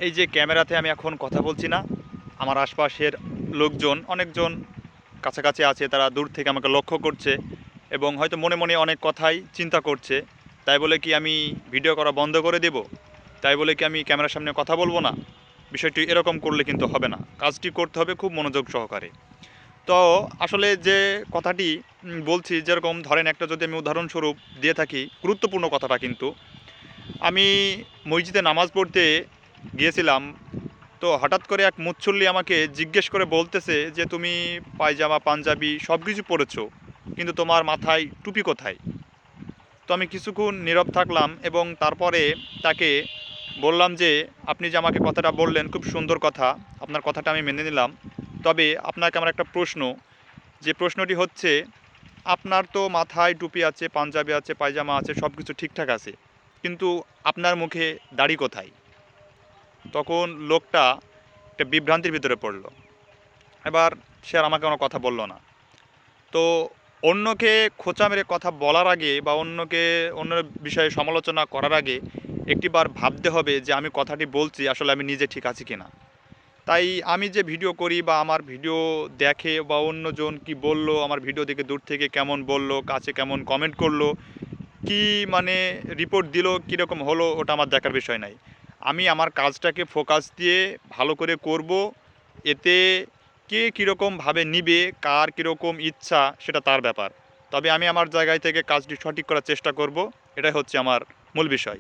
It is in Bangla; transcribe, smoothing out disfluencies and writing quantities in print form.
এই যে ক্যামেরাতে আমি এখন কথা বলছি না, আমার আশপাশের লোকজন অনেকজন কাছাকাছি আছে, তারা দূর থেকে আমাকে লক্ষ্য করছে এবং হয়তো মনে মনে অনেক কথাই চিন্তা করছে। তাই বলে কি আমি ভিডিও করা বন্ধ করে দেব? তাই বলে কি আমি ক্যামেরার সামনে কথা বলবো না? বিষয়টি এরকম করলে কিন্তু হবে না, কাজটি করতে হবে খুব মনোযোগ সহকারে। তো আসলে যে কথাটি বলছি, যেরকম ধরেন একটা যদি আমি উদাহরণস্বরূপ দিয়ে থাকি, গুরুত্বপূর্ণ কথাটা কিন্তু, আমি মসজিদে নামাজ পড়তে গিয়েছিলাম। তো হঠাৎ করে এক মুচ্ছল্লি আমাকে জিজ্ঞেস করে বলতেছে যে, তুমি পায়জামা পাঞ্জাবি সব কিছু পরেছো, কিন্তু তোমার মাথায় টুপি কোথায়? তো আমি কিছুক্ষণ নীরব থাকলাম এবং তারপরে তাকে বললাম যে, আপনি যে আমাকে কথাটা বললেন খুব সুন্দর কথা, আপনার কথাটা আমি মেনে নিলাম। তবে আপনাকে আমার একটা প্রশ্ন, যে প্রশ্নটি হচ্ছে, আপনার তো মাথায় টুপি আছে, পাঞ্জাবি আছে, পায়জামা আছে, সব কিছু ঠিকঠাক আছে, কিন্তু আপনার মুখে দাড়ি কোথায়? তখন লোকটা একটা বিভ্রান্তির ভিতরে পড়ল। এবার সে আর আমাকে কোনো কথা বলল না। তো অন্যকে খোঁচা মেরে কথা বলার আগে বা অন্যের বিষয়ে সমালোচনা করার আগে একটিবার ভাবতে হবে যে আমি কথাটি বলছি আসলে আমি নিজে ঠিক আছি কিনা। তাই আমি যে ভিডিও করি বা আমার ভিডিও দেখে বা অন্যজন কি বলল, আমার ভিডিও দেখে দূর থেকে কেমন বলল, কাছে কেমন কমেন্ট করলো, কি মানে রিপোর্ট দিল, কীরকম হলো, ওটা আমার দেখার বিষয় নাই। আমি আমার কাজটাকে ফোকাস দিয়ে ভালো করে করব। এতে কে কীরকমভাবে নিবে, কার কীরকম ইচ্ছা, সেটা তার ব্যাপার। তবে আমি আমার জায়গায় থেকে কাজটি সঠিক করার চেষ্টা করব। এটাই হচ্ছে আমার মূল বিষয়।